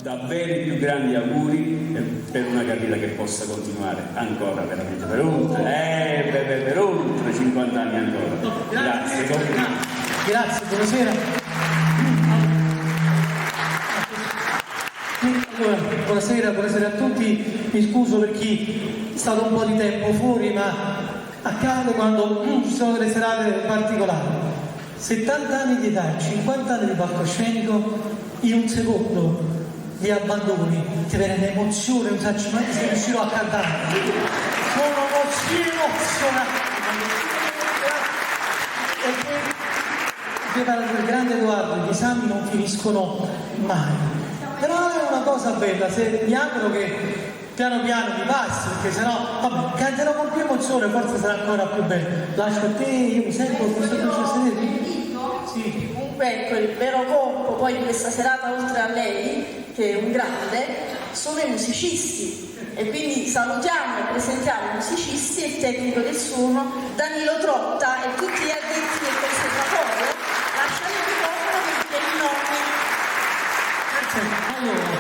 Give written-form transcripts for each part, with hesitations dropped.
davvero i più grandi auguri per una carriera che possa continuare ancora veramente per oltre 50 anni ancora. Grazie. Grazie, buonasera. Allora, buonasera a tutti. Mi scuso per chi è stato un po' di tempo fuori, ma accade quando ci sono delle serate particolari. 70 anni di età, 50 anni di palcoscenico, in un secondo li abbandoni, ti viene un'emozione, non so mai se riuscirò a cantare. Sono emozionato. Perché parla del grande Edoardo, gli esami non finiscono mai. Però è una cosa bella, mi auguro che piano piano mi passi, perché sennò, vabbè, canterò con più emozione, forse sarà ancora più bello. Lascio a te, io mi sento questo sedere. Sì. Comunque ecco, il vero corpo poi di questa serata, oltre a lei, che è un grande, sono i musicisti. E quindi salutiamo e presentiamo i musicisti e il tecnico del suono, Danilo Trotta, e tutti gli addetti del conservatorio. Lasciate il microfono per dire i nomi. Allora,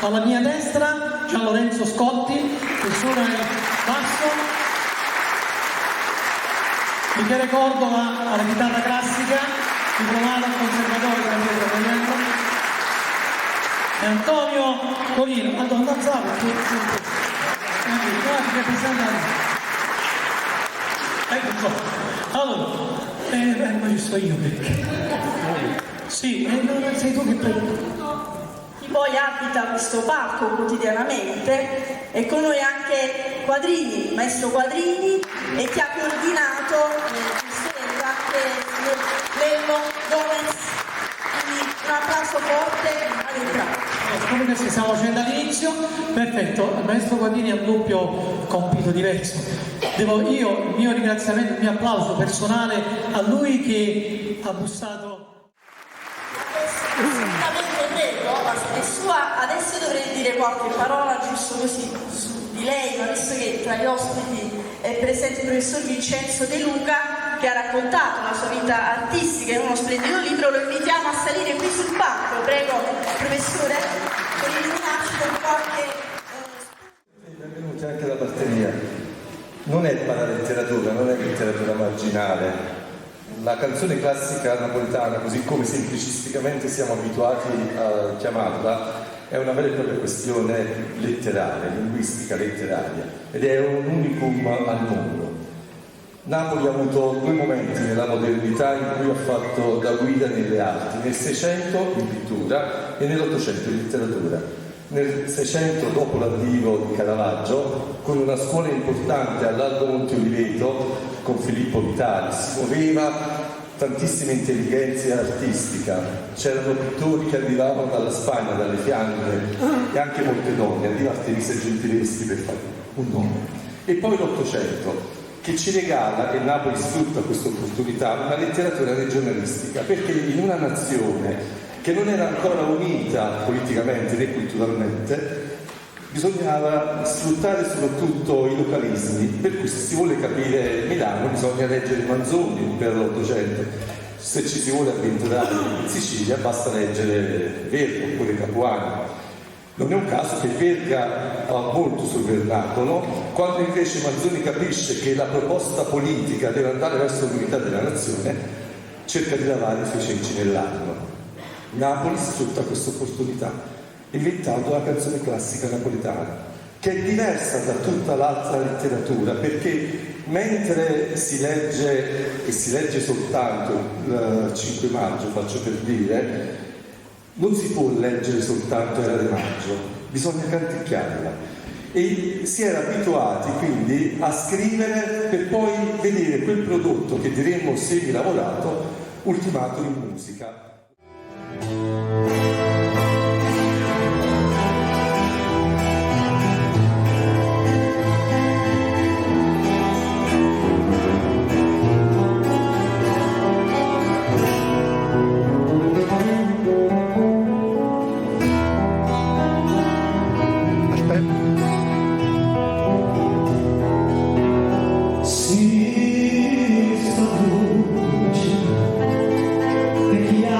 alla mia destra c'è Lorenzo Scotti, che suona il basso, Michele Cordova alla chitarra classica, diplomato al conservatorio della Pietro Coriello, e Antonio Colino. Antonio, non so allora, ma ci sto io perché? Sì, non sei tu che prendi. Chi poi abita questo palco quotidianamente e con noi anche Quadrini, maestro Quadrini, e chi ha coordinato anche Lello Gomez. Quindi un applauso forte all'entrata. Come che stiamo facendo all'inizio, perfetto, il maestro Quadrini ha un doppio compito diverso. Devo io il mio ringraziamento, il mio applauso personale a lui che ha bussato. È sua, adesso dovrei dire qualche parola giusto così su di lei, ma visto che tra gli ospiti è presente il professor Vincenzo De Luca, che ha raccontato la sua vita artistica in uno splendido libro, lo invitiamo a salire qui sul palco. Prego, professore, per illuminarci con qualche... Benvenuti anche da parte mia. Non è paraletteratura, non è letteratura marginale. La canzone classica napoletana, così come semplicisticamente siamo abituati a chiamarla, è una vera e propria questione letteraria, linguistica letteraria, ed è un unicum al mondo. Napoli ha avuto due momenti nella modernità in cui ha fatto da guida nelle arti, nel Seicento in pittura e nell'Ottocento in letteratura. Nel Seicento, dopo l'arrivo di Caravaggio, con una scuola importante all'Alto Monte Oliveto, con Filippo Vitali, si muoveva tantissima intelligenza artistica. C'erano pittori che arrivavano dalla Spagna, dalle Fiandre, e anche molte donne, arriva Artemisia Gentileschi per fare un nome. E poi l'Ottocento, che ci regala, e Napoli sfrutta questa opportunità, una letteratura regionalistica, perché in una nazione che non era ancora unita politicamente né culturalmente, bisognava sfruttare soprattutto i localismi, per cui se si vuole capire Milano bisogna leggere Manzoni per l'Ottocento, se ci si vuole avventurare in Sicilia basta leggere Verga oppure Capuani. Non è un caso che Verga ha molto sul vernacolo, quando invece Manzoni capisce che la proposta politica deve andare verso l'unità della nazione, cerca di lavare i suoi cenci nell'anno. Napoli sfrutta questa opportunità, inventando la canzone classica napoletana, che è diversa da tutta l'altra letteratura, perché mentre si legge, e si legge soltanto il 5 maggio, faccio per dire, non si può leggere soltanto Era di maggio, bisogna canticchiarla. E si era abituati quindi a scrivere per poi vedere quel prodotto che diremmo semi-lavorato ultimato in musica. Sì, sto luce, e chi ha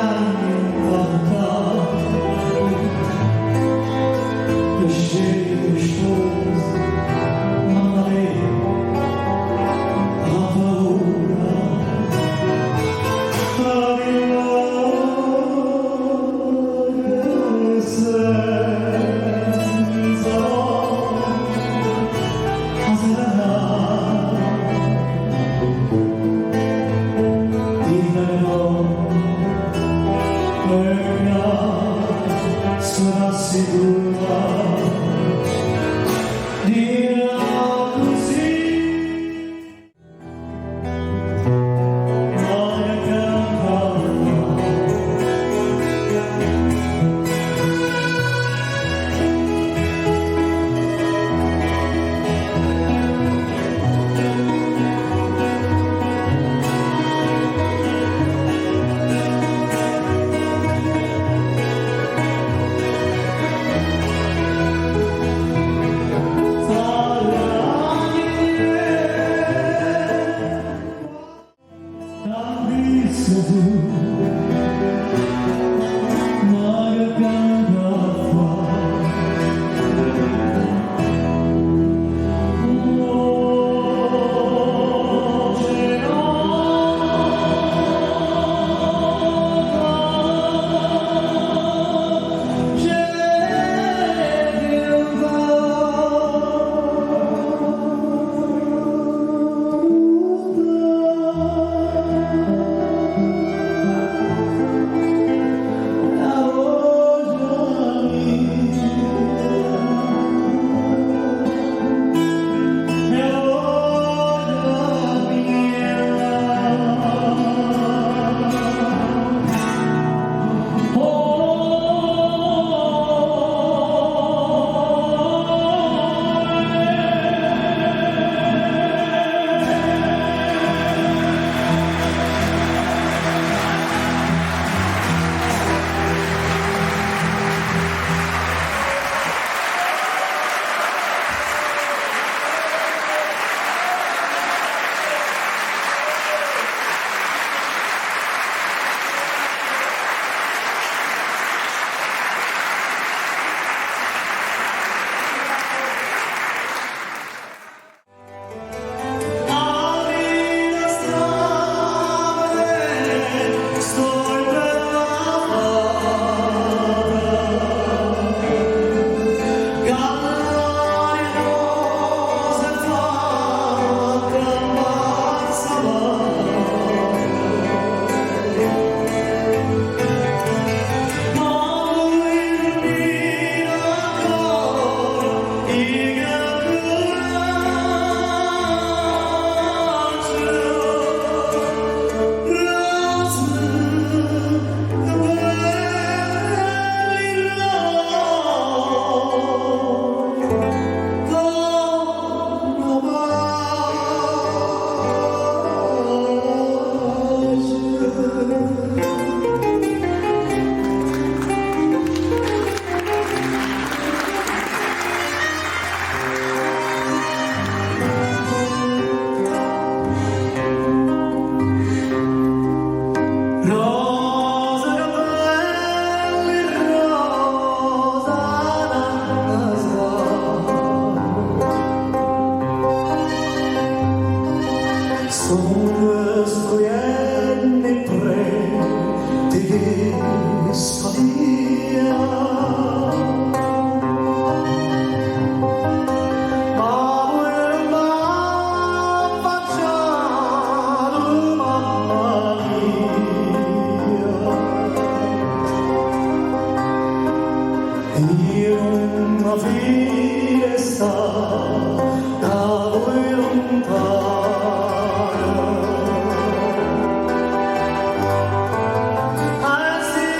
I see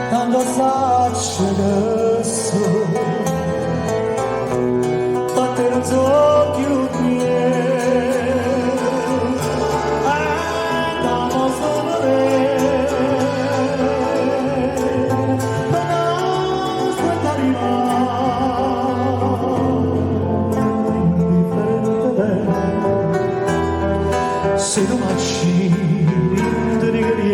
Quando faccio adesso batte non so più niente andiamo solo per non aspettare mai se domani ti ricordi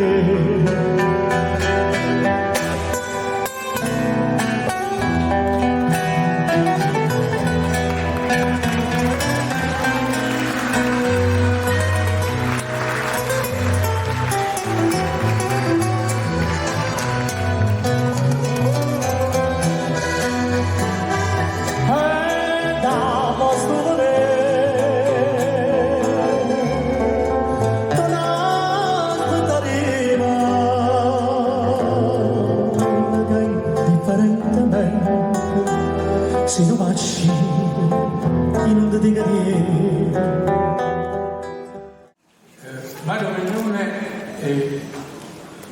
se non facci non ti dica niente. Mario Vegnone è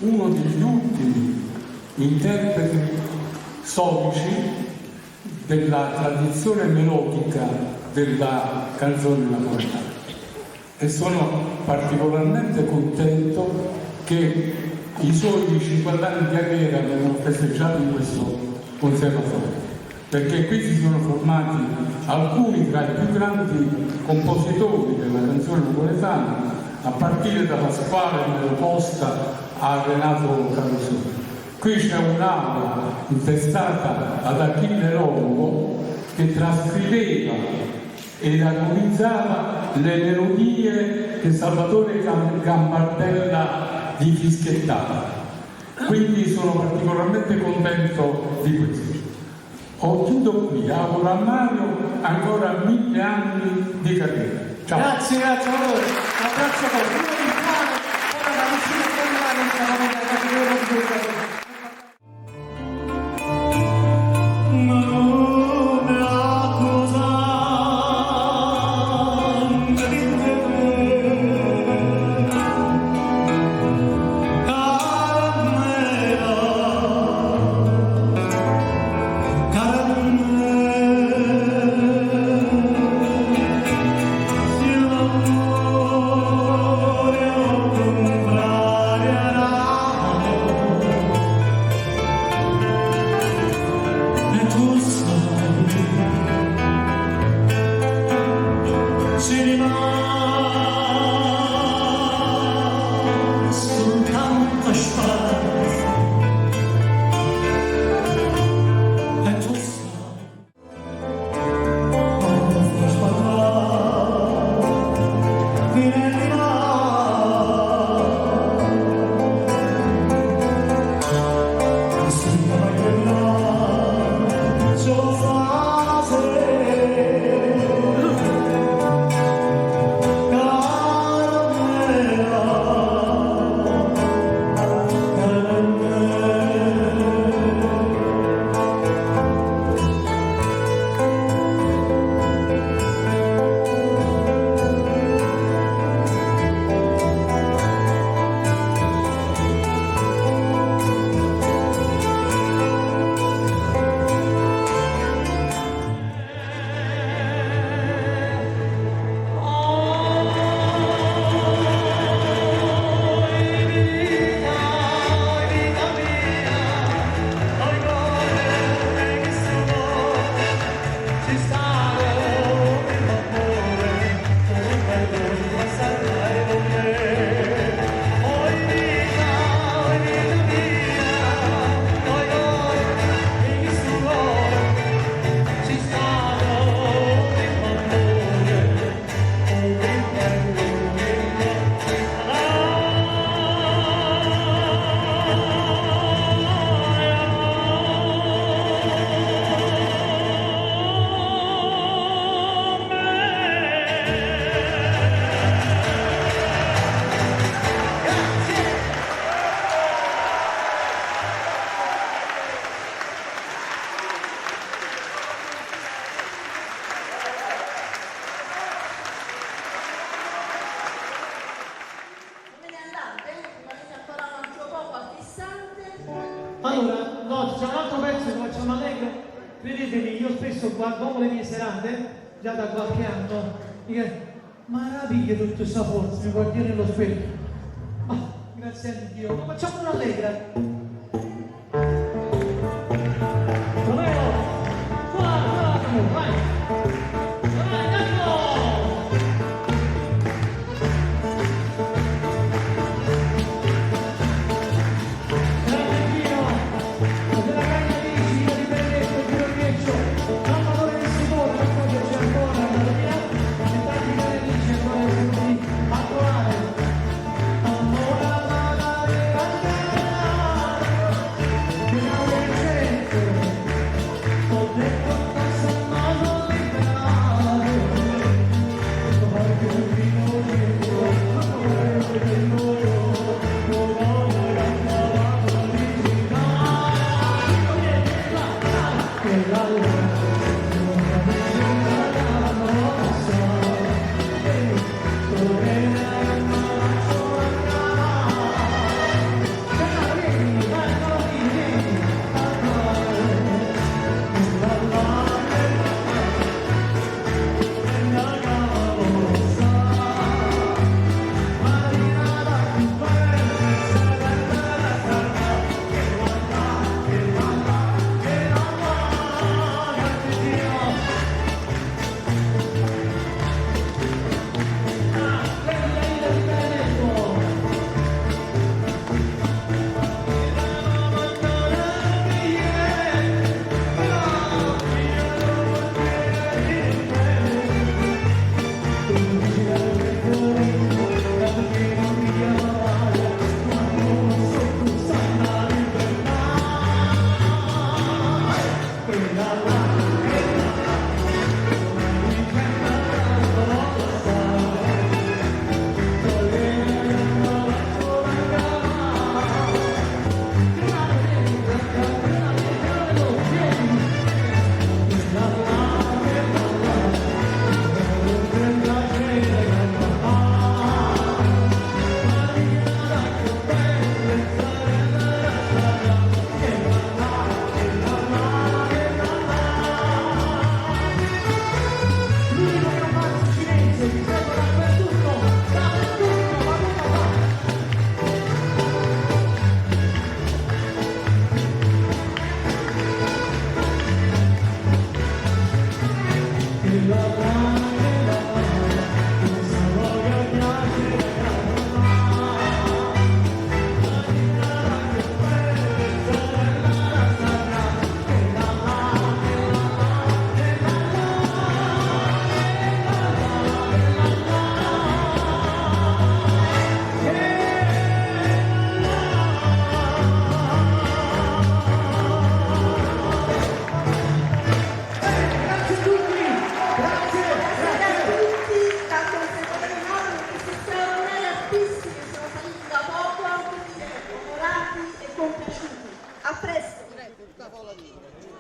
uno degli ultimi interpreti storici della tradizione melodica della canzone napoletana e sono particolarmente contento che i suoi 50 anni di carriera vengono festeggiati in questo conservatorio, perché qui si sono formati alcuni tra i più grandi compositori della canzone napoletana, a partire da Pasquale Meloposta a Renato Caruso. Qui c'è un'aula intestata ad Achille Longo che trascriveva ed armonizzava le melodie che Salvatore Gambardella gli fischiettava. Quindi sono particolarmente contento di questo. Chiudo qui, auguro a Mario ancora 1000 anni di carriera. Ciao. Grazie a voi, un abbraccio a voi. Prima di fare, ora la vicina con la credetemi, io spesso dopo le mie serate, già da qualche anno, dico, meraviglia tutta questa forza, mi guardi nello specchio. Grazie a Dio, ma facciamo un'allegra. Romeo, vai!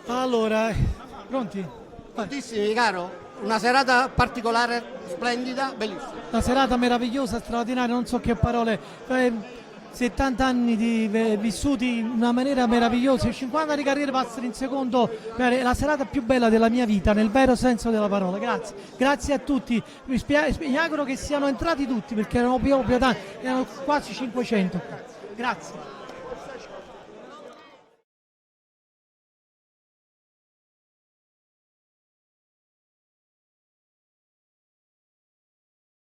Allora, pronti? Tantissimi, caro. Una serata particolare, splendida, bellissima. Una serata meravigliosa, straordinaria, non so che parole. 70 anni vissuti in una maniera meravigliosa, 50 di carriera passano in secondo, è la serata più bella della mia vita, nel vero senso della parola. Grazie a tutti. Mi auguro che siano entrati tutti, perché erano proprio tanti, erano quasi 500. Grazie.